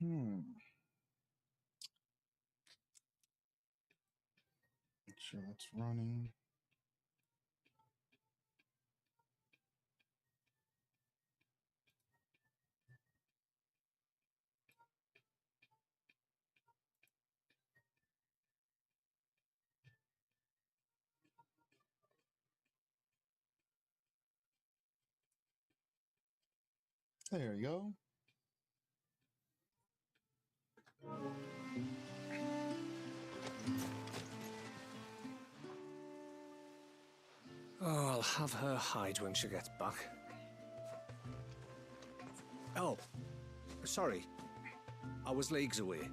Make sure that's running. There you go. Oh, I'll have her hide when she gets back. Oh, sorry. I was leagues away.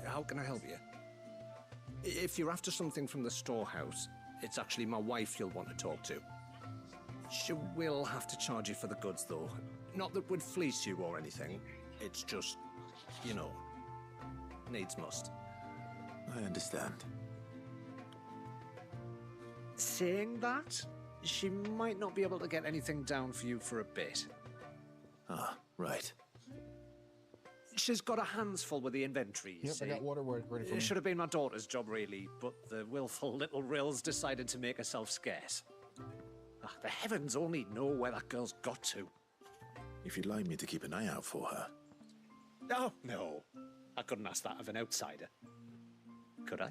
How can I help you? If you're after something from the storehouse, it's actually my wife you'll want to talk to. She will have to charge you for the goods, though. Not that we'd fleece you or anything. It's just, you know, needs must. I understand. Saying that, she might not be able to get anything down for you for a bit. Ah, right. She's got her hands full with the inventory, you Yep, see. I got water ready for me. It should have been my daughter's job, really, but the willful little rills decided to make herself scarce. Ah, the heavens only know where that girl's got to. If you'd like me to keep an eye out for her. Oh, no. I couldn't ask that of an outsider. Could I?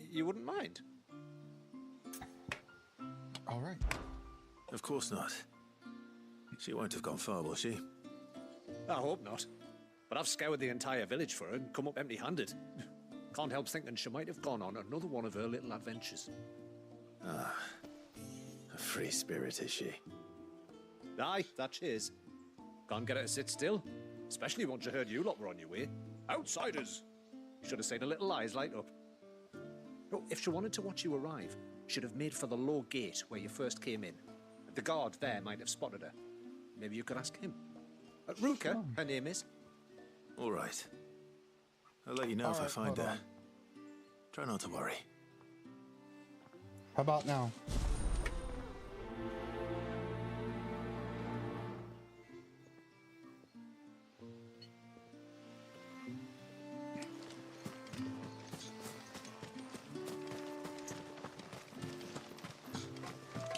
You wouldn't mind? All right. Of course not. She won't have gone far, will she? I hope not. But I've scoured the entire village for her and come up empty-handed. Can't help thinking she might have gone on another one of her little adventures. Ah, a free spirit, is she? Aye, that she is. Can't get her to sit still, especially once you heard you lot were on your way. Outsiders! Should have seen her little eyes light up. Oh, if she wanted to watch you arrive, she'd have made for the low gate where you first came in. The guard there might have spotted her. Maybe you could ask him. Ruka, her name is. All right. I'll let you know if I find hold her. on. Try not to worry. How about now?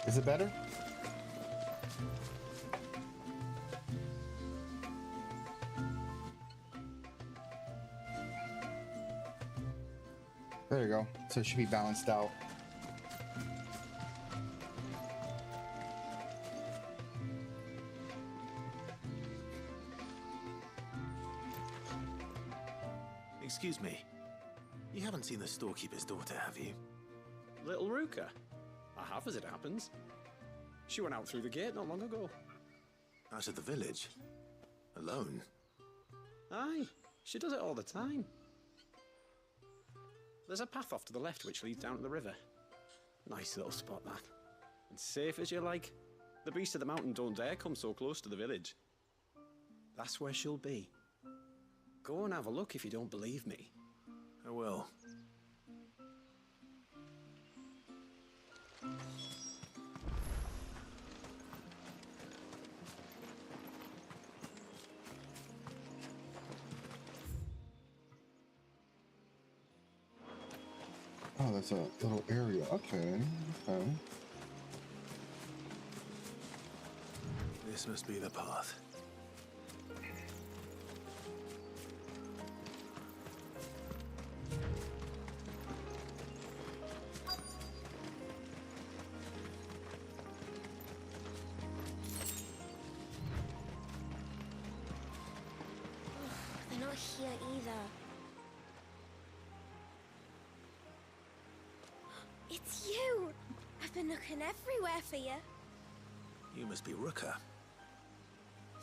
Is it better? There you go. So it should be balanced out. Excuse me. You haven't seen the storekeeper's daughter, have you? Little Ruka? I have, as it happens. She went out through the gate not long ago. Out of the village? Alone? Aye, she does it all the time. There's a path off to the left which leads down to the river. Nice little spot, that. And safe as you like. The beasts of the mountain don't dare come so close to the village. That's where she'll be. Go and have a look if you don't believe me. I will. Oh, that's a little area. Okay. Okay. This must be the path. They're not here either. It's you! I've been looking everywhere for you. You must be Ruka.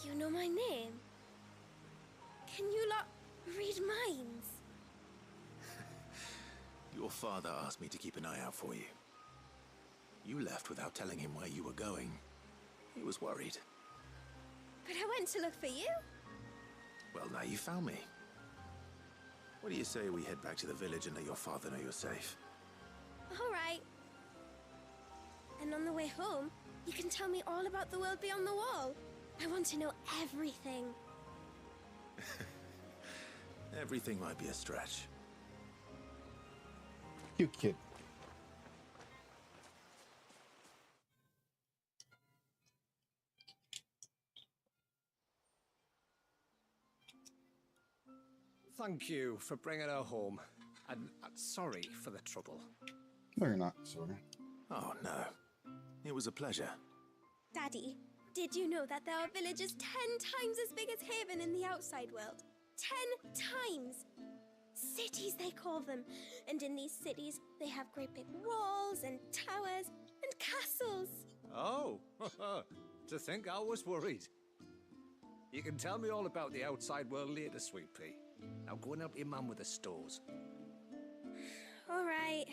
You know my name? Can you lot read minds? Your father asked me to keep an eye out for you. You left without telling him where you were going. He was worried. But I went to look for you. Well, now you found me. What do you say we head back to the village and let your father know you're safe? All right. And on the way home, you can tell me all about the world beyond the wall. I want to know everything. Everything might be a stretch. Cute kid. Thank you for bringing her home. And sorry for the trouble. No, you're not, sorry. Oh, no. It was a pleasure. Daddy, did you know that there are villages 10 times as big as Haven in the outside world? 10 times! Cities, they call them. And in these cities, they have great big walls and towers and castles. Oh, to think I was worried. You can tell me all about the outside world later, Sweet Pea. Now go and help your mum with the stores. All right.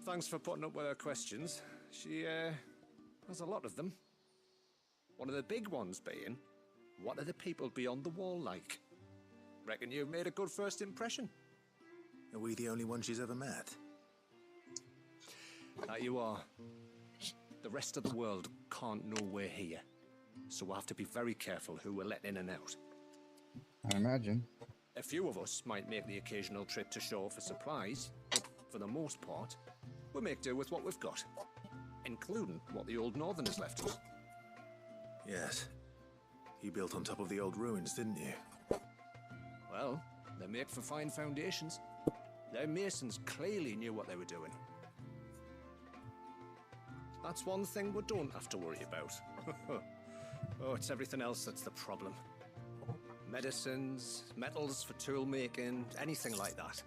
Thanks for putting up with her questions. She, has a lot of them. One of the big ones being, what are the people beyond the wall like? Reckon you've made a good first impression. Are we the only ones she's ever met? That you are. The rest of the world can't know we're here. So we'll have to be very careful who we're letting in and out. I imagine. A few of us might make the occasional trip to shore for supplies, but for the most part, we'll make do with what we've got, including what the old Northerners left us. Yes. You built on top of the old ruins, didn't you? Well, they make for fine foundations. Their masons clearly knew what they were doing. That's one thing we don't have to worry about. Oh, it's everything else that's the problem. Medicines, metals for tool making, anything like that.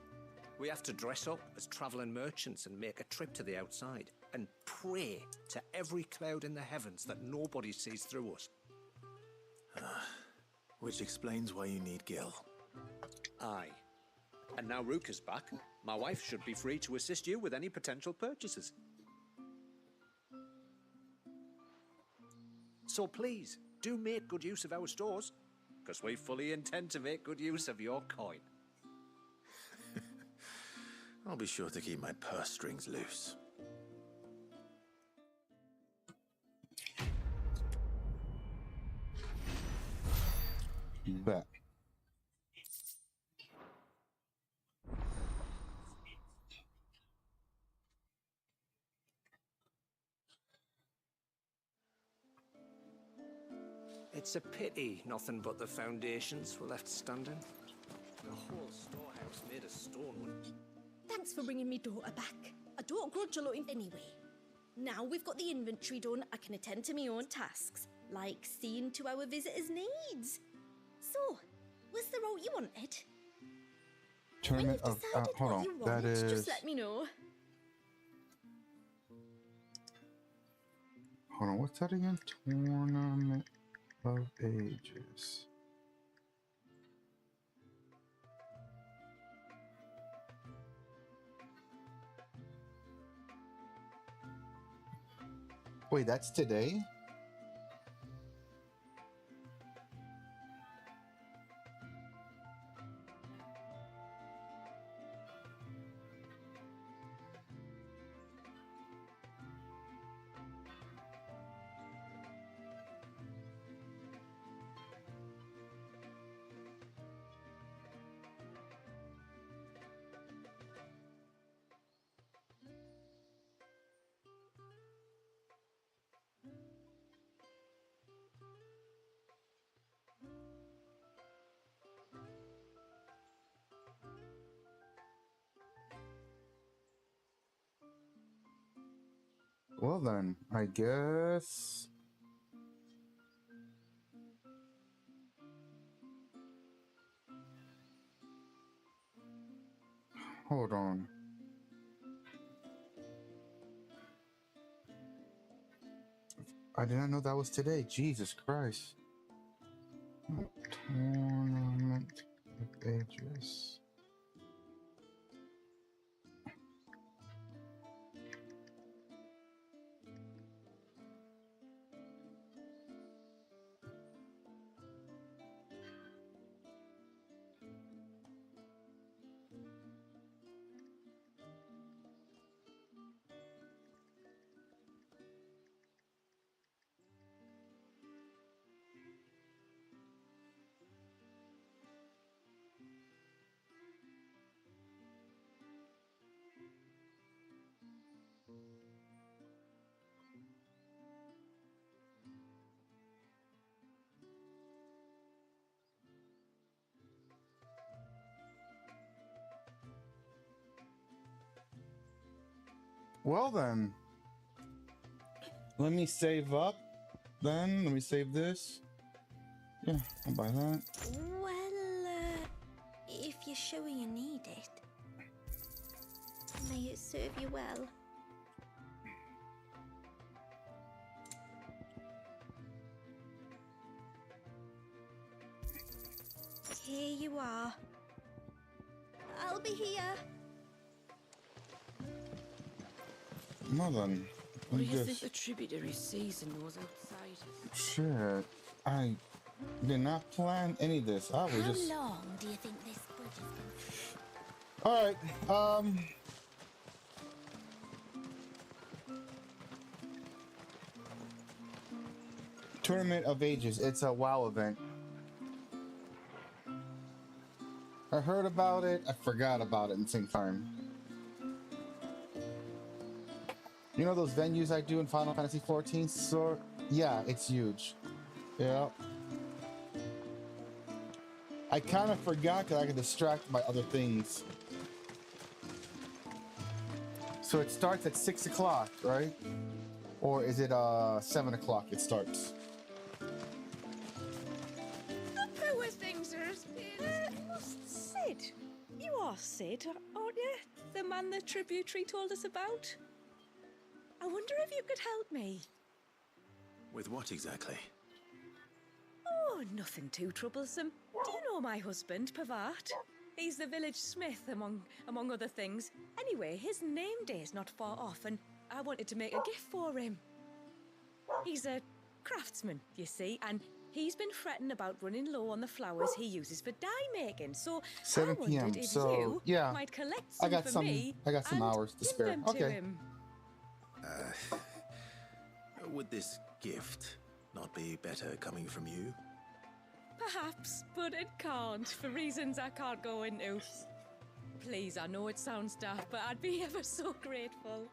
We have to dress up as traveling merchants and make a trip to the outside and pray to every cloud in the heavens that nobody sees through us. Which explains why you need Gil. Aye. And now Rook is back, my wife should be free to assist you with any potential purchases. So please, do make good use of our stores, because we fully intend to make good use of your coin. I'll be sure to keep my purse strings loose. Bet. It's a pity nothing but the foundations were left standing. The whole storehouse made of stone. Thanks for bringing me daughter back. I don't grudge a lot anyway. Now we've got the inventory done, I can attend to my own tasks, like seeing to our visitors' needs. So, what's the route you wanted? When Tournament you've of decided hold what on. you That want, is just let me know. hold on, what's that again? Tournament of Ages. Wait, that's today? Well then, I guess. Hold on. I did not know that was today. Jesus Christ. Tournament of Ages. Well then. Let me save up. Then let me save this. Yeah, I'll buy that. Well, if you're sure you need it, may it serve you well. Here you are. I'll be here. Well then. What do you just... think the tributary season was outside? Shit. I did not plan any of this. I was How just... long do you think this bridge has been? Alright, Tournament of Ages. It's a WoW event. I heard about it. I forgot about it at the same time. You know those venues I do in Final Fantasy 14? So, yeah, it's huge. Yeah. I kind of forgot because I got distracted by other things. So it starts at 6 o'clock, right? Or is it 7 o'clock it starts? The poor things are Sid. You are Sid, aren't you? The man the tributary told us about? I wonder if you could help me. With what exactly? Oh, nothing too troublesome. Do you know my husband, Pavat? He's the village smith, among other things. Anyway, his name day's not far off, and I wanted to make a gift for him. He's a craftsman, you see, and he's been fretting about running low on the flowers he uses for dye making. So 7 I wondered p.m. if So, you yeah, might collect some I got for some. me I got some and hours to give spare. them to Okay. him. Would this gift not be better coming from you? Perhaps, but it can't, for reasons I can't go into. Please, I know it sounds daft, but I'd be ever so grateful.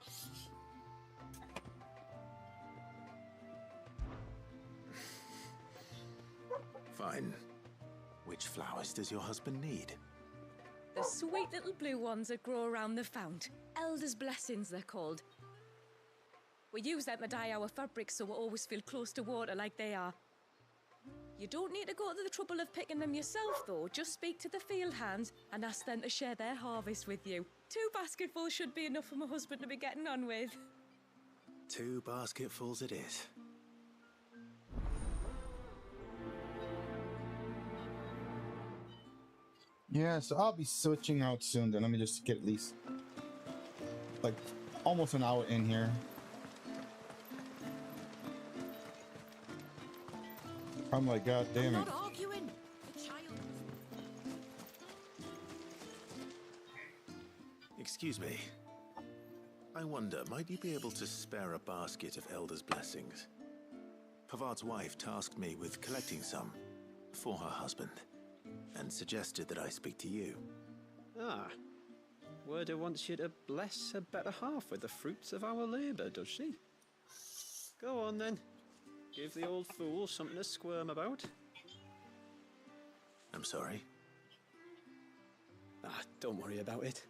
Fine. Which flowers does your husband need? The sweet little blue ones that grow around the fount. Elder's blessings, they're called. We use them to dye our fabrics so we always feel close to water like they are. You don't need to go to the trouble of picking them yourself, though. Just speak to the field hands and ask them to share their harvest with you. 2 basketfuls should be enough for my husband to be getting on with. 2 basketfuls it is. Yeah, so I'll be switching out soon. Then let me just get at least like almost an hour in here. I'm like, God damn it. Not arguing. The child. Excuse me. I wonder, might you be able to spare a basket of Elder's blessings? Pavard's wife tasked me with collecting some for her husband, and suggested that I speak to you. Ah. Werda wants you to bless her better half with the fruits of our labour, does she? Go on then. Give the old fool something to squirm about. I'm sorry. Ah, don't worry about it.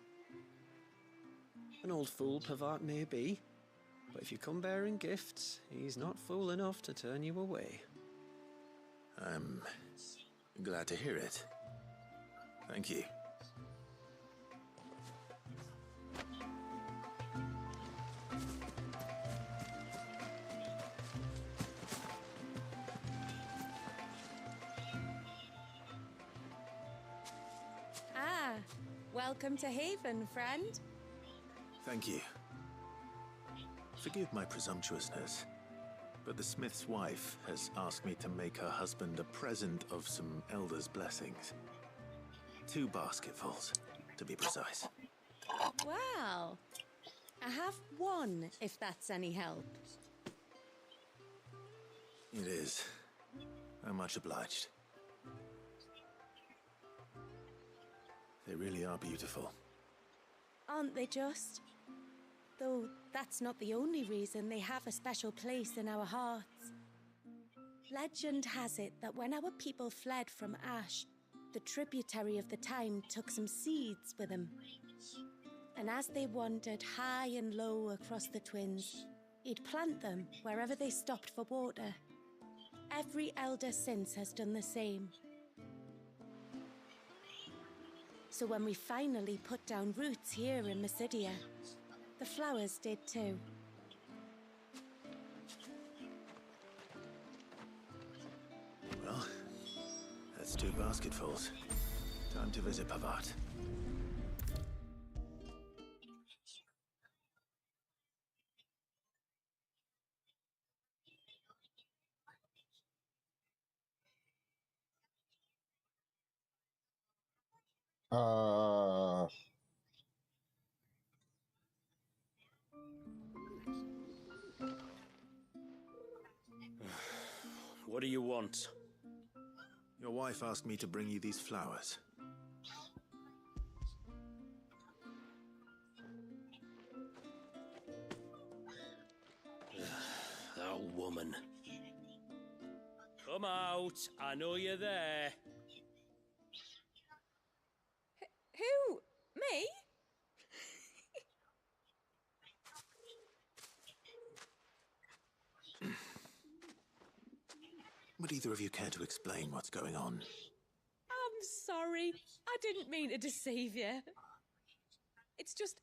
An old fool Pavard may be, but if you come bearing gifts, he's not fool enough to turn you away. I'm glad to hear it. Thank you. Ah, welcome to Haven, friend. Thank you. Forgive my presumptuousness, but the smith's wife has asked me to make her husband a present of some Elder's blessings. 2 basketfuls, to be precise. Well, I have 1, if that's any help. It is. I'm much obliged. They really are beautiful. Aren't they just? Though that's not the only reason they have a special place in our hearts. Legend has it that when our people fled from Ash, the tributary of the time took some seeds with them. And as they wandered high and low across the twins, he'd plant them wherever they stopped for water. Every elder since has done the same. So when we finally put down roots here in Mysidia, the flowers did too. Well, that's 2 basketfuls. Time to visit Pavat. Uh, What do you want? Your wife asked me to bring you these flowers. That woman. Come out. I know you're there. Who? Me? Would either of you care to explain what's going on? I'm sorry. I didn't mean to deceive you. It's just,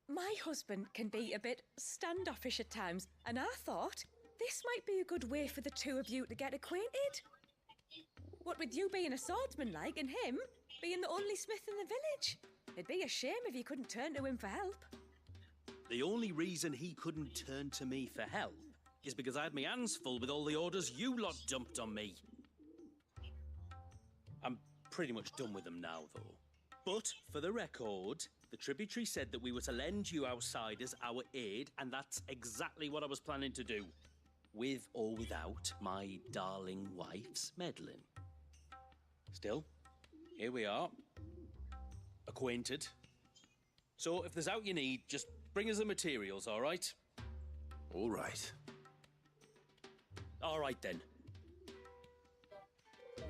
my husband can be a bit standoffish at times, and I thought this might be a good way for the two of you to get acquainted. What with you being a swordsman like, and him being the only smith in the village. It'd be a shame if you couldn't turn to him for help. The only reason he couldn't turn to me for help is because I had my hands full with all the orders you lot dumped on me. I'm pretty much done with them now, though. But, for the record, the tributary said that we were to lend you outsiders our aid, and that's exactly what I was planning to do. With or without my darling wife's meddling. Still, here we are. Acquainted. So, if there's out you need, just bring us the materials, all right? All right. All right, then.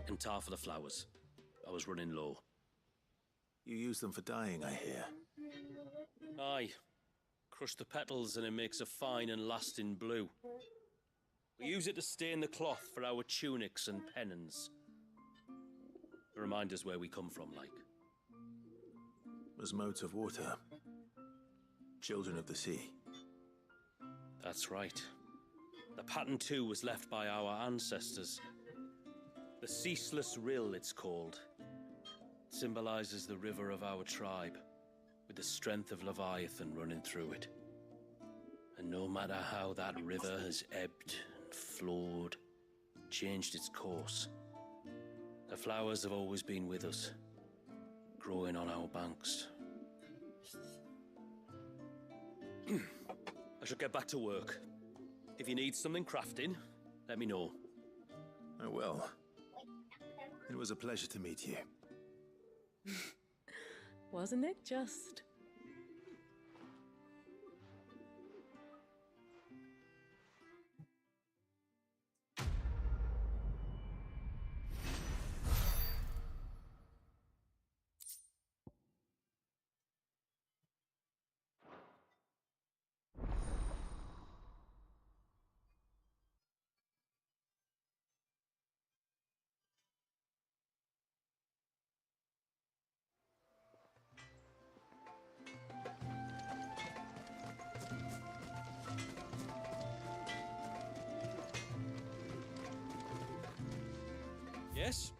And tar for the flowers. I was running low. You use them for dyeing, I hear. Aye. Crush the petals and it makes a fine and lasting blue. We use it to stain the cloth for our tunics and pennons. To remind us where we come from, like. As modes of water. Children of the sea. That's right. The pattern too was left by our ancestors. The Ceaseless Rill, it's called. It symbolizes the river of our tribe, with the strength of Leviathan running through it. And no matter how that river has ebbed and flowed, changed its course, the flowers have always been with us, growing on our banks. I should get back to work. If you need something crafting, let me know. Oh, well. It was a pleasure to meet you. Wasn't it just? Yes?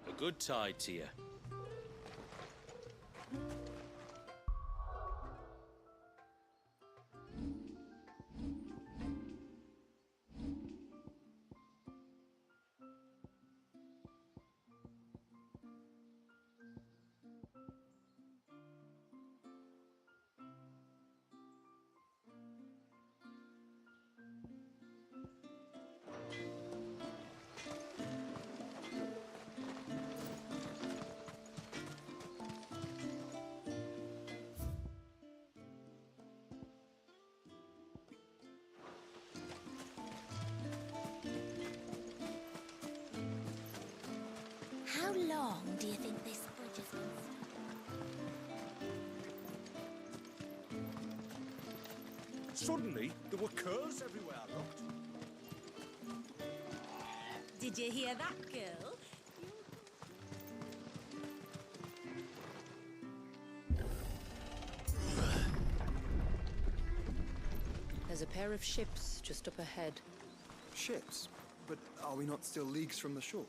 A good tide to you. long do you think this bridge has been standing? Suddenly, there were curs everywhere I looked. Did you hear that, girl? There's a pair of ships just up ahead. Ships? But are we not still leagues from the shore?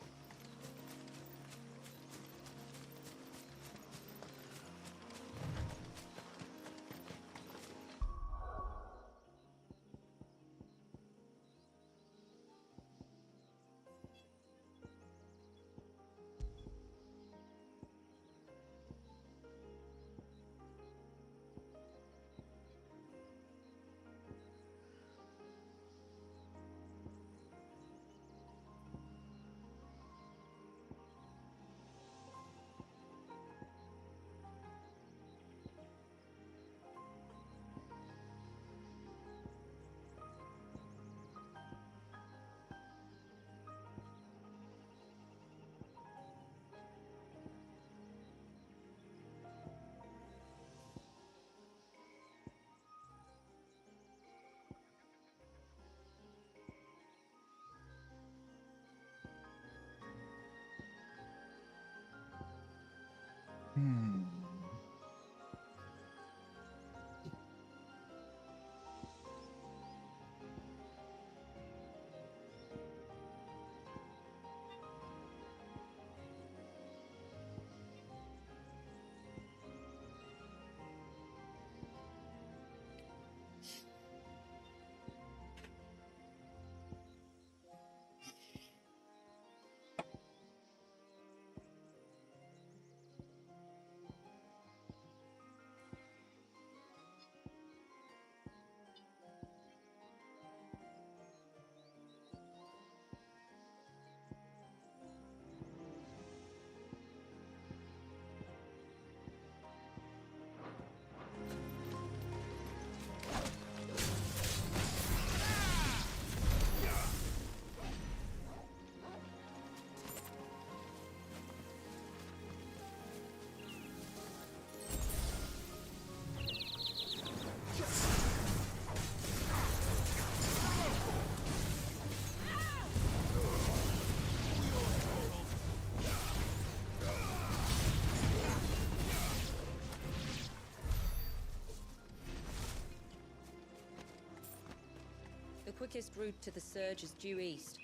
The quickest route to the surge is due east,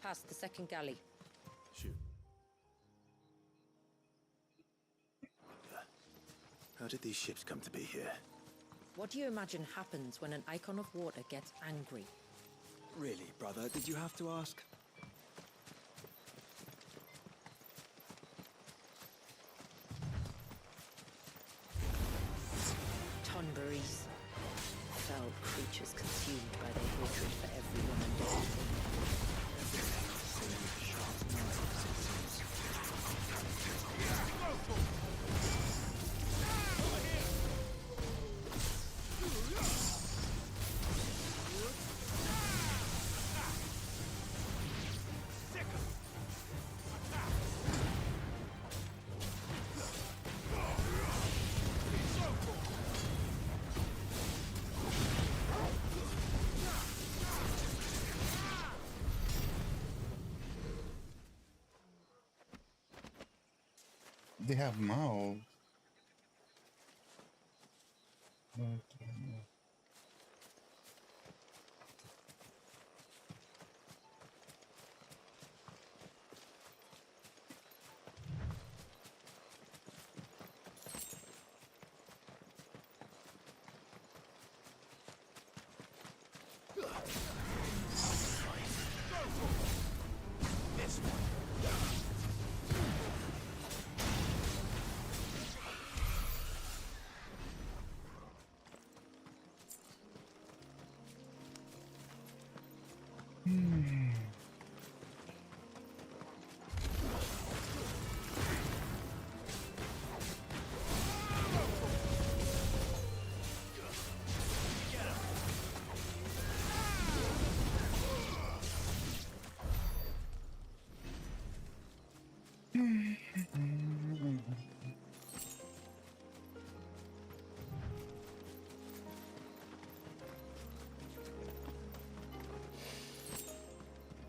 past the second galley. Shoot. How did these ships come to be here? What do you imagine happens when an icon of water gets angry? Really, brother, did you have to ask? Tonberries. Fell creatures consumed by their hatred for everyone and everything. They have mouths.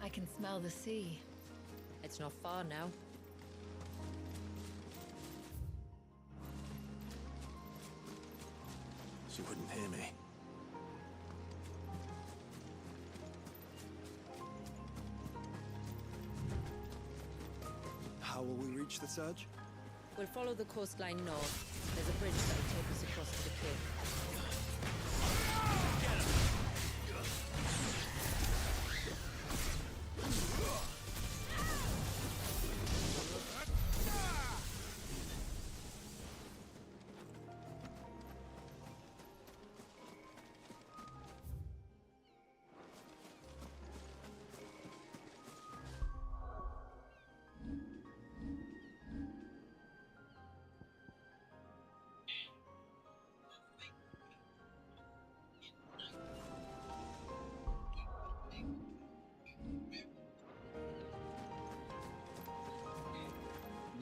I can smell the sea. It's not far now. She wouldn't hear me. How will we reach the surge? We'll follow the coastline north. There's a bridge that'll take us across to the cape.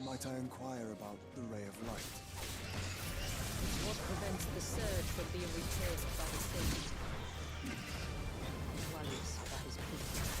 Might I inquire about the ray of light? It's what prevents the surge from being replaced by the sea. Worries for his people.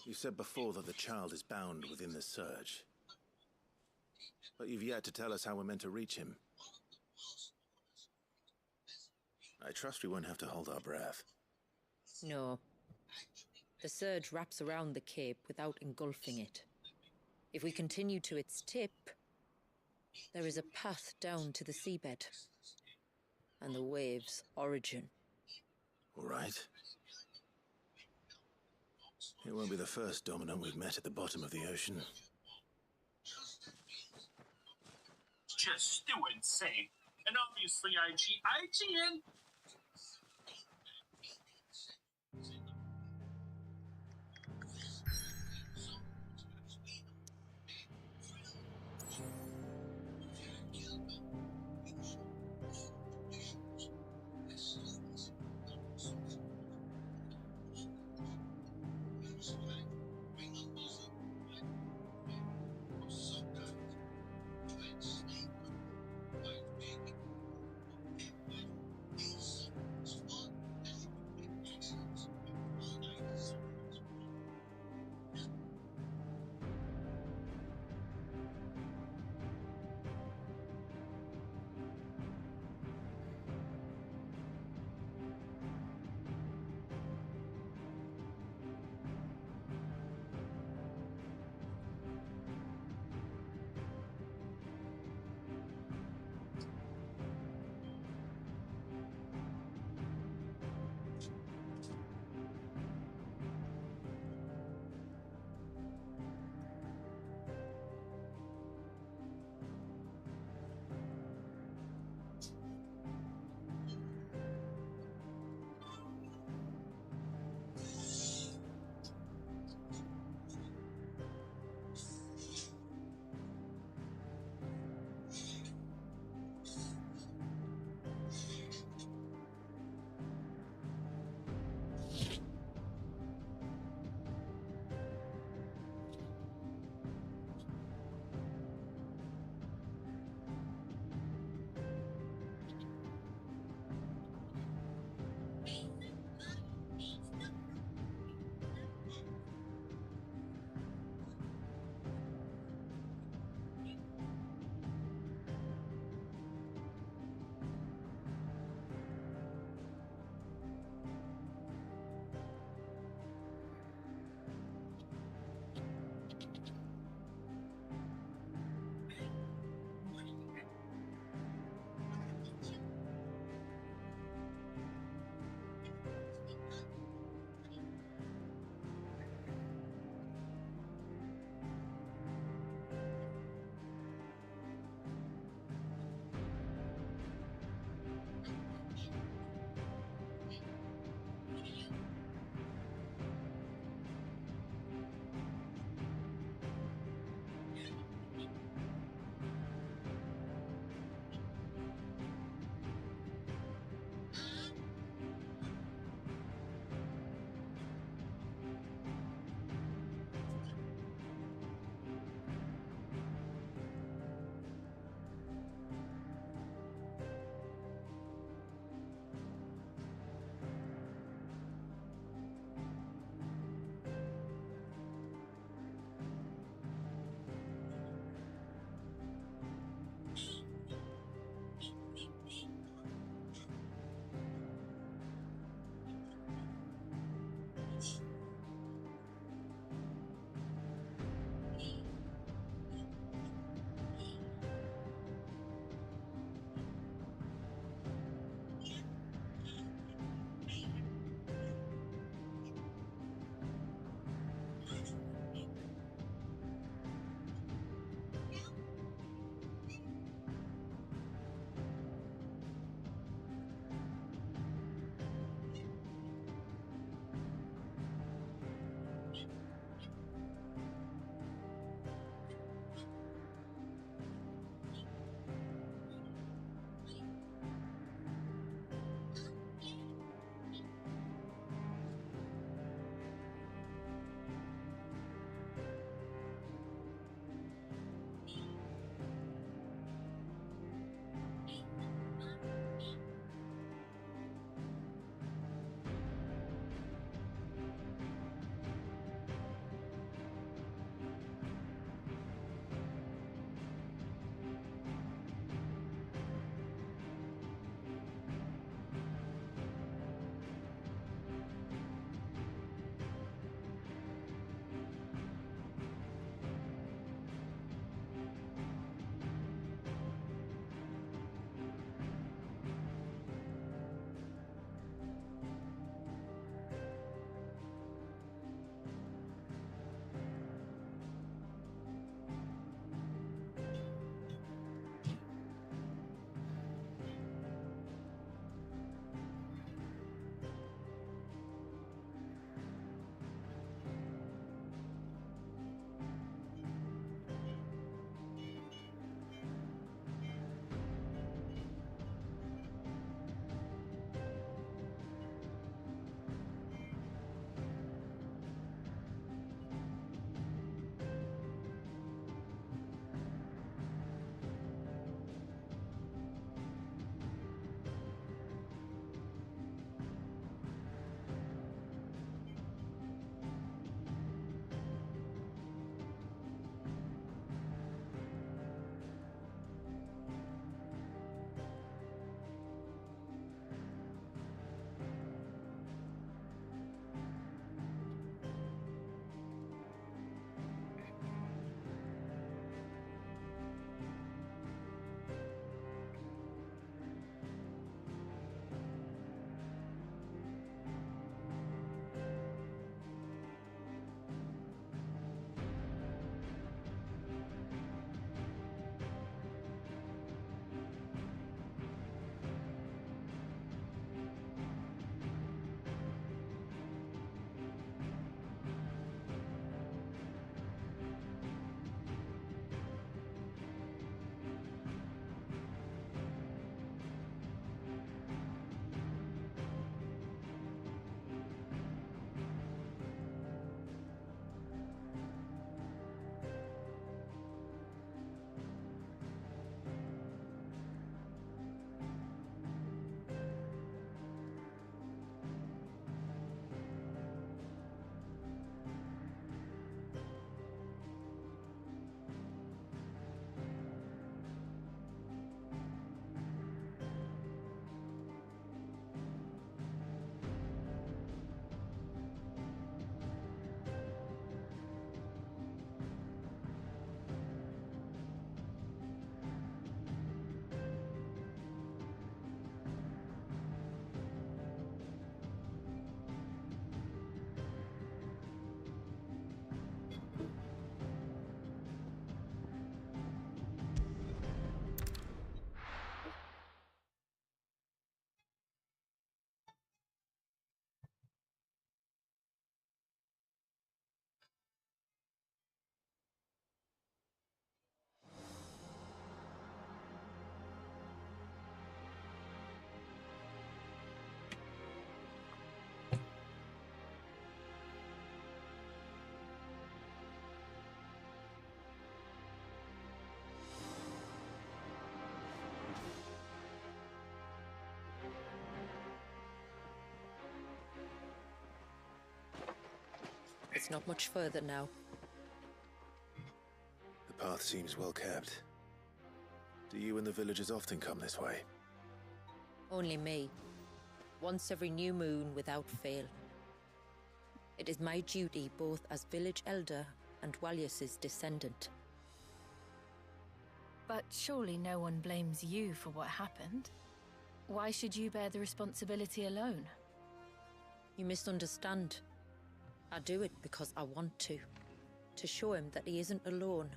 You said before that the child is bound within the surge. But you've yet to tell us how we're meant to reach him. I trust we won't have to hold our breath. No. The surge wraps around the cape without engulfing it. If we continue to its tip, there is a path down to the seabed and the wave's origin. All right. It won't be the first dominant we've met at the bottom of the ocean. Just do insane. And obviously IGN. It's not much further now. The path seems well kept. Do you and the villagers often come this way? Only me. Once every new moon without fail. It is my duty both as village elder and Walius's descendant. But surely no one blames you for what happened. Why should you bear the responsibility alone? You misunderstand. I do it because I want to. To show him that he isn't alone,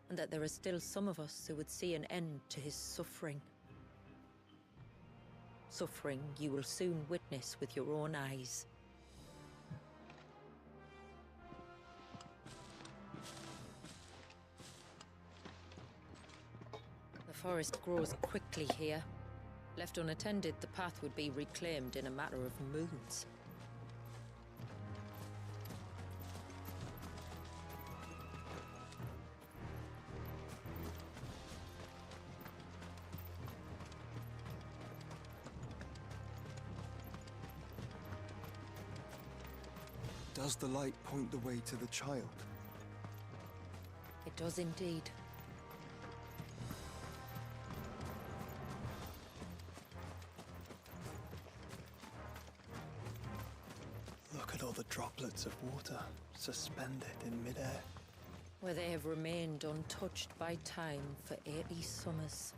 and that there are still some of us who would see an end to his suffering. Suffering you will soon witness with your own eyes. The forest grows quickly here. Left unattended, the path would be reclaimed in a matter of moons. Does the light point the way to the child? It does indeed. Look at all the droplets of water suspended in midair. Where they have remained untouched by time for 80 summers.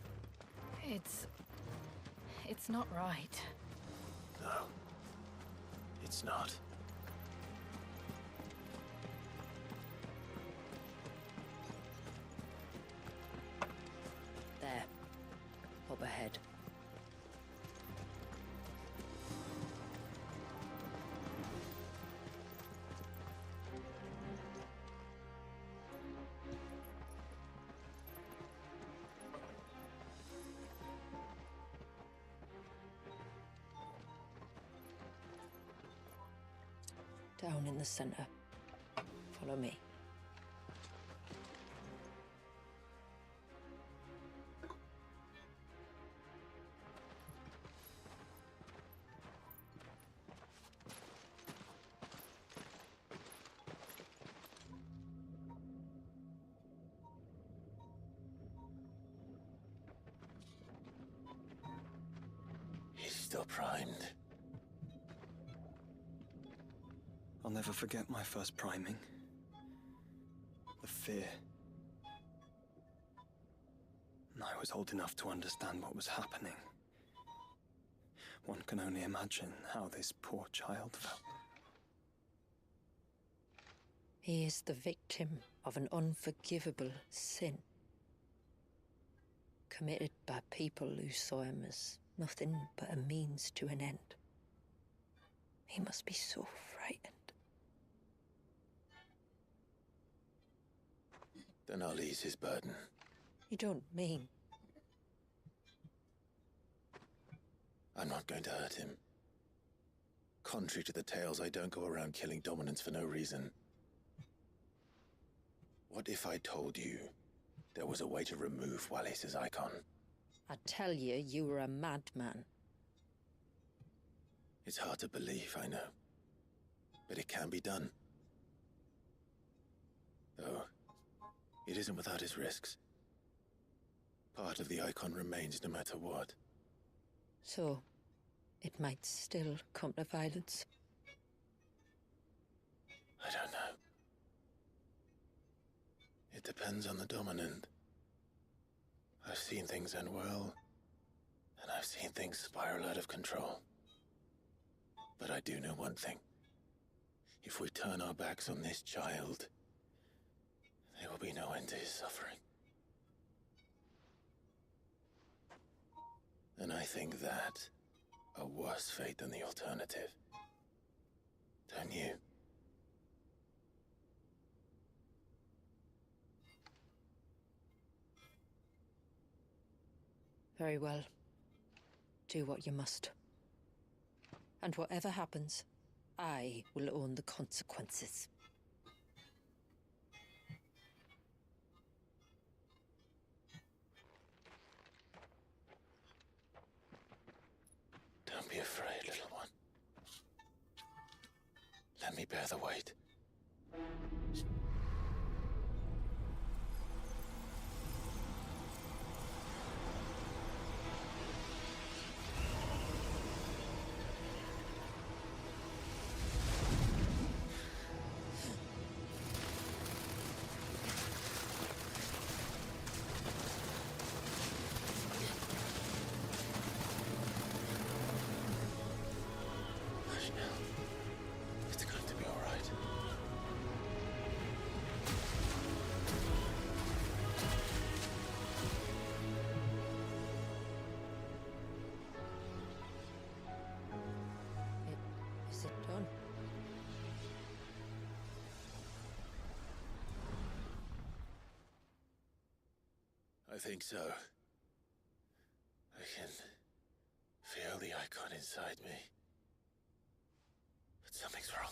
It's not right. No, it's not. There. Up ahead. Down in the center. Follow me. He's still primed. I'll never forget my first priming. The fear. And I was old enough to understand what was happening. One can only imagine how this poor child felt. He is the victim of an unforgivable sin. Committed by people who saw him as nothing but a means to an end. He must be so frightened. Then I'll ease his burden. You don't mean? I'm not going to hurt him. Contrary to the tales, I don't go around killing dominants for no reason. What if I told you there was a way to remove Wallace's icon? I tell you, you were a madman. It's hard to believe, I know. But it can be done. Though, it isn't without its risks. Part of the icon remains no matter what. So, it might still come to violence. I don't know. It depends on the dominant. I've seen things end well, and I've seen things spiral out of control. But I do know one thing. If we turn our backs on this child, there will be no end to his suffering. And I think that a worse fate than the alternative. Don't you? Very well. Do what you must. And whatever happens, I will own the consequences. Don't be afraid, little one. Let me bear the weight. It's going to be all right. Is it done? I think so. I can feel the icon inside me. But something's wrong.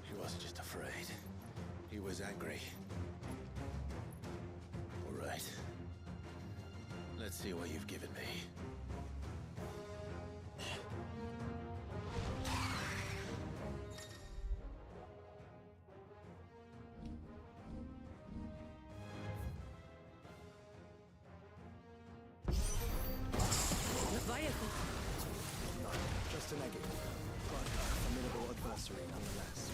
He wasn't just afraid. He was angry. All right. Let's see what you've given me. Leviathan! No, just a negative, but a formidable adversary nonetheless.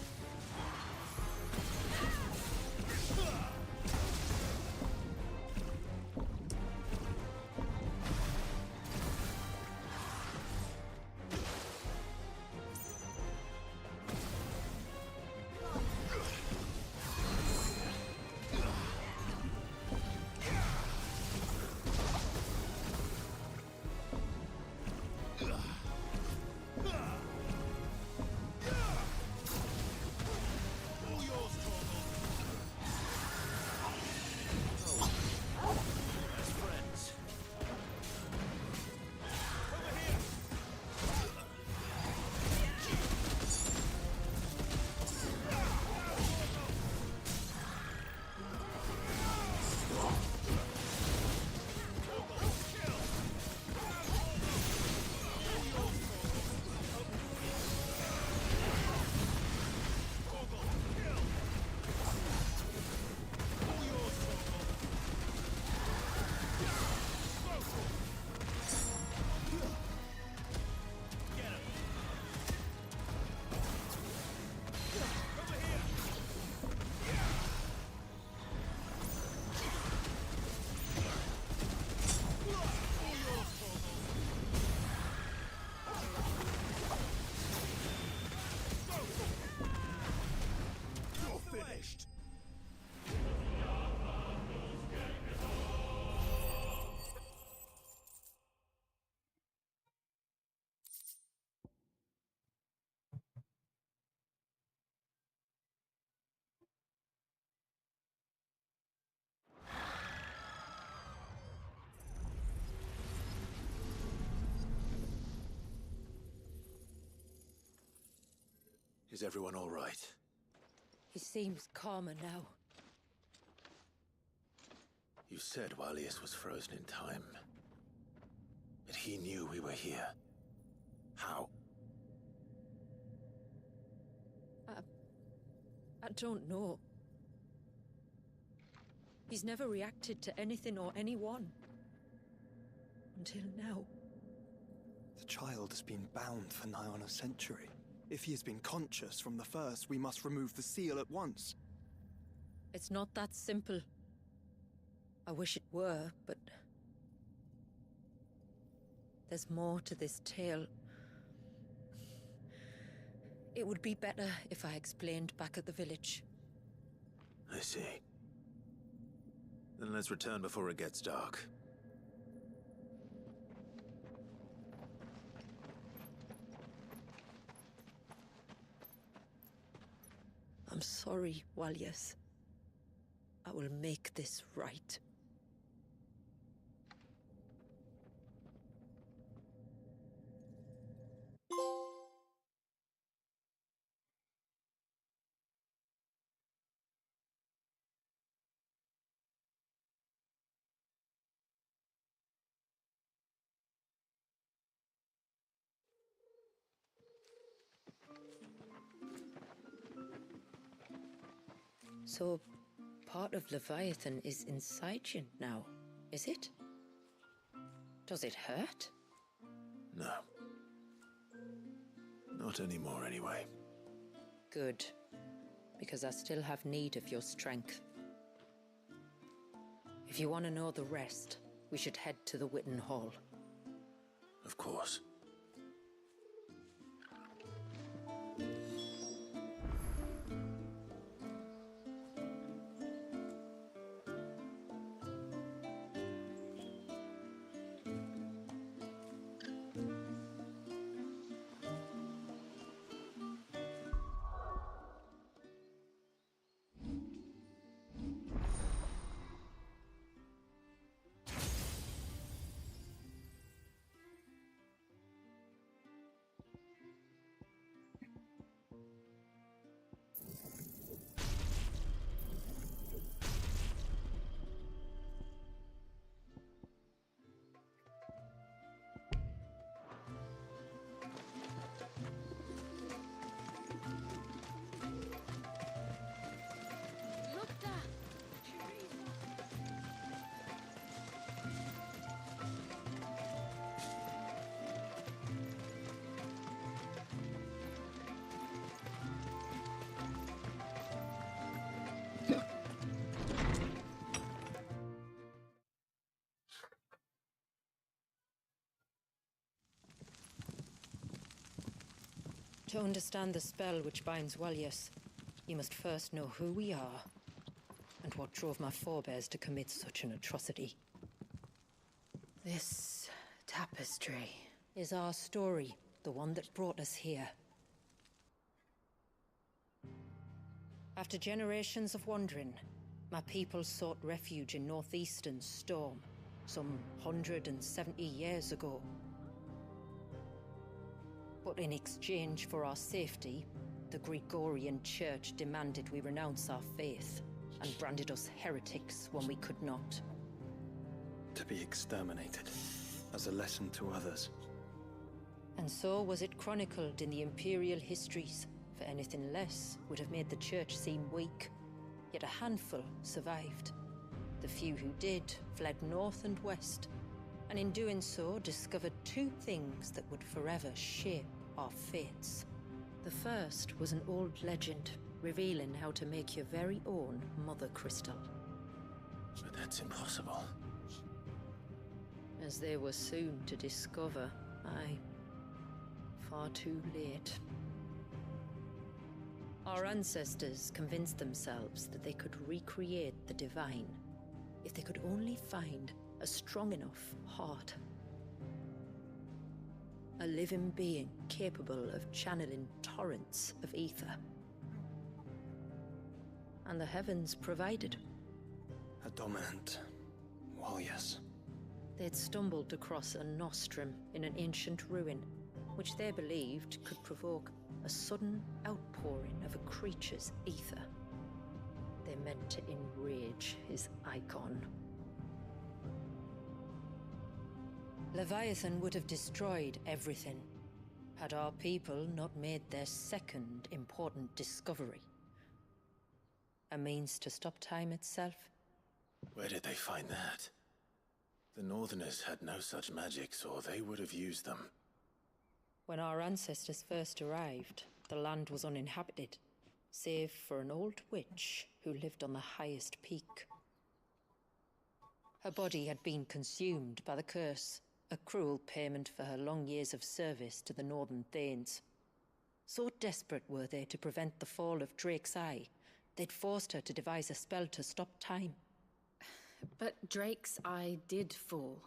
Is everyone all right? He seems calmer now. You said Walius was frozen in time. But he knew we were here. How? I don't know. He's never reacted to anything or anyone. Until now. The child has been bound for nigh on a century. If he has been conscious from the first, we must remove the seal at once. It's not that simple. I wish it were, but... there's more to this tale. It would be better if I explained back at the village. I see. Then let's return before it gets dark. I'm sorry, Walius. I will make this right. So, part of Leviathan is inside you now, is it? Does it hurt? No. Not anymore, anyway. Good, because I still have need of your strength. If you want to know the rest, we should head to the Witten Hall. Of course. To understand the spell which binds Walyas, you must first know who we are, and what drove my forebears to commit such an atrocity. This tapestry is our story, the one that brought us here. After generations of wandering, my people sought refuge in northeastern Storm, some 170 years ago. But in exchange for our safety, the Gregorian Church demanded we renounce our faith, and branded us heretics when we could not. To be exterminated, as a lesson to others. And so was it chronicled in the Imperial histories, for anything less would have made the Church seem weak. Yet a handful survived. The few who did fled north and west, and in doing so discovered two things that would forever shape our fates. The first was an old legend, revealing how to make your very own Mother Crystal. But that's impossible. As they were soon to discover, aye, far too late. Our ancestors convinced themselves that they could recreate the divine if they could only find a strong enough heart. A living being capable of channeling torrents of ether. And the heavens provided. A dominant Walyas. They'd stumbled across a nostrum in an ancient ruin, which they believed could provoke a sudden outpouring of a creature's ether. They meant to enrage his icon. Leviathan would have destroyed everything, had our people not made their second important discovery. A means to stop time itself. Where did they find that? The Northerners had no such magics, or they would have used them. When our ancestors first arrived, the land was uninhabited, save for an old witch who lived on the highest peak. Her body had been consumed by the curse, a cruel payment for her long years of service to the Northern Thanes. So desperate were they to prevent the fall of Drake's Eye, they'd forced her to devise a spell to stop time. But Drake's Eye did fall.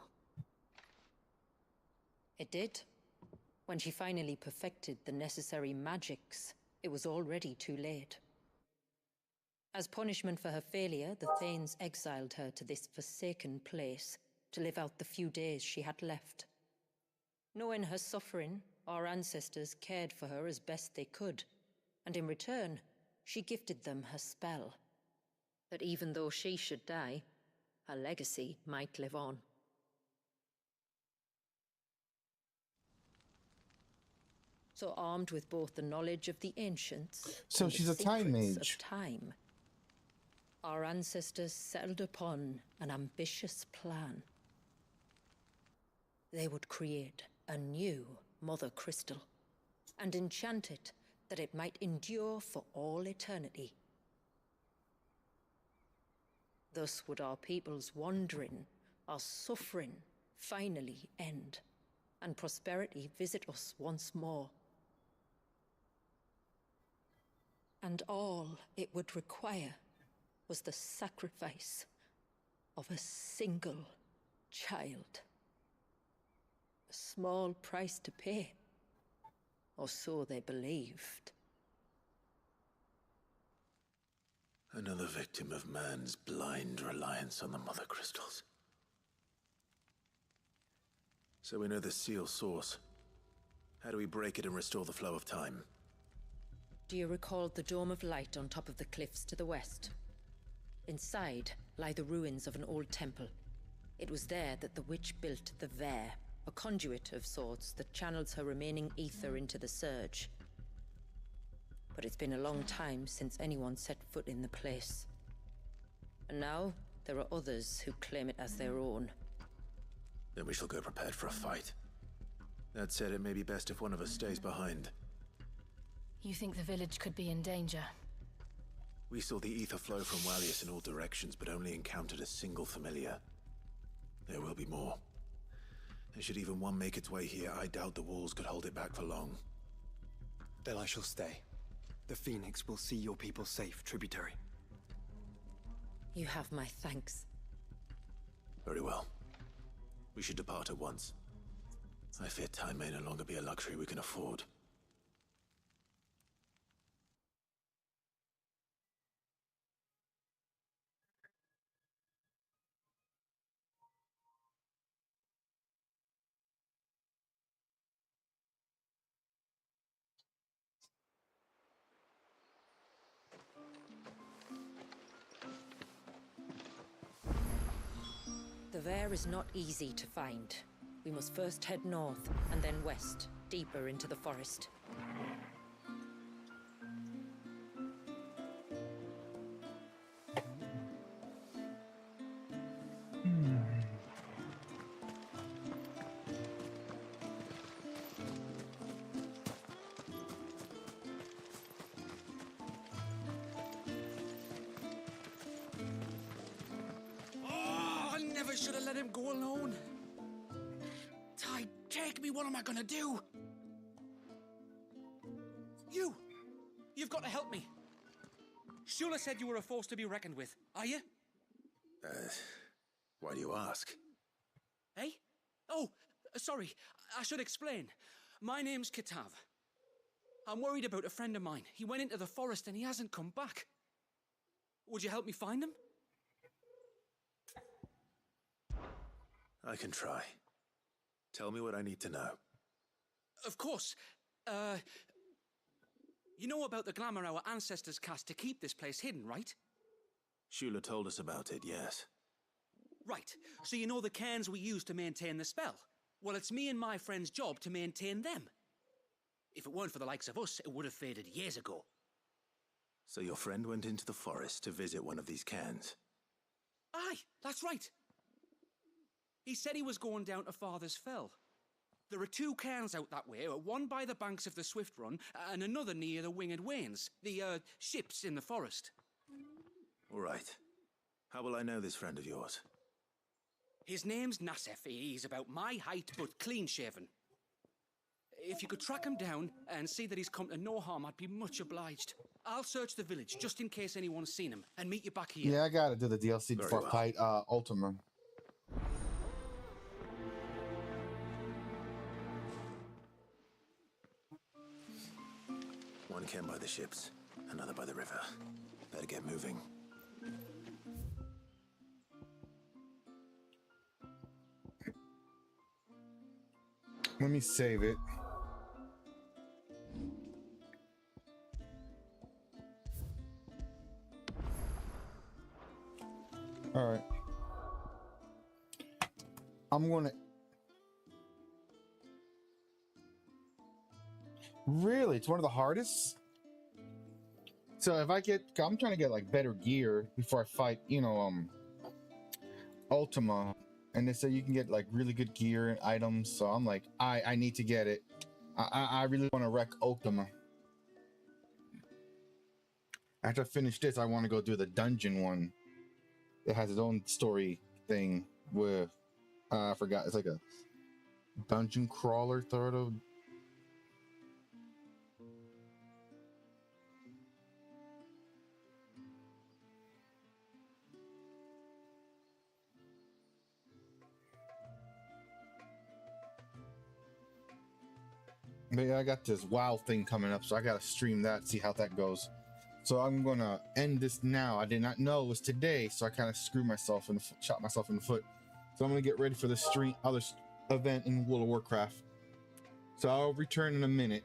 It did. When she finally perfected the necessary magics, it was already too late. As punishment for her failure, the Thanes exiled her to this forsaken place to live out the few days she had left. Knowing her suffering, our ancestors cared for her as best they could, and in return, she gifted them her spell. That even though she should die, her legacy might live on. So armed with both the knowledge of the ancients So and she's the a time secrets mage. of time, Our ancestors settled upon an ambitious plan. They would create a new Mother Crystal and enchant it that it might endure for all eternity. Thus would our people's wandering, our suffering, finally end, and prosperity visit us once more. And all it would require was the sacrifice of a single child. A small price to pay, or so they believed. Another victim of man's blind reliance on the Mother Crystals. So we know the seal source. How do we break it and restore the flow of time? Do you recall the dome of light on top of the cliffs to the west? Inside lie the ruins of an old temple. It was there that the witch built the Vare, a conduit of sorts that channels her remaining ether into the surge. But it's been a long time since anyone set foot in the place. And now, there are others who claim it as their own. Then we shall go prepared for a fight. That said, it may be best if one of us stays behind. You think the village could be in danger? We saw the ether flow from Wallius in all directions, but only encountered a single familiar. There will be more. And should even one make its way here, I doubt the walls could hold it back for long. Then I shall stay. The Phoenix will see your people safe, tributary. You have my thanks. Very well. We should depart at once. I fear time may no longer be a luxury we can afford. The Vare is not easy to find. We must first head north, and then west, deeper into the forest. I should have let him go alone. Ty, take me, what am I gonna do? You've got to help me. Shula said you were a force to be reckoned with, are you? Why do you ask? Eh? Oh, sorry, I should explain. My name's Kitav. I'm worried about a friend of mine. He went into the forest and he hasn't come back. Would you help me find him? I can try. Tell me what I need to know. Of course. You know about the glamour our ancestors cast to keep this place hidden, right? Shula told us about it, yes. Right. So you know the cairns we use to maintain the spell? Well, it's me and my friend's job to maintain them. If it weren't for the likes of us, it would have faded years ago. So your friend went into the forest to visit one of these cairns? Aye, that's right. He said he was going down to Father's Fell. There are two cairns out that way, one by the banks of the Swift Run, and another near the Winged Wains, the, ships in the forest. All right. How will I know this friend of yours? His name's Nassef. He's about my height, but clean-shaven. If you could track him down and see that he's come to no harm, I'd be much obliged. I'll search the village, just in case anyone's seen him, and meet you back here. Yeah, I gotta do the DLC before fight Ultima. One cairn by the ships, another by the river. Better get moving. Let me save it. All right. I'm gonna... Really? It's one of the hardest? So if I get, I'm trying to get like better gear before I fight, you know, Ultima, and they say you can get like really good gear and items. So I'm like, I need to get it. I really want to wreck Ultima. After I finish this, I want to go do the dungeon one. It has its own story thing with I forgot. It's like a dungeon crawler sort of. But yeah, I got this WoW thing coming up, so I gotta stream that, see how that goes. So I'm gonna end this now. I did not know it was today, so I kind of screwed myself and shot myself in the foot. So I'm gonna get ready for the other event in World of Warcraft. So I'll return in a minute.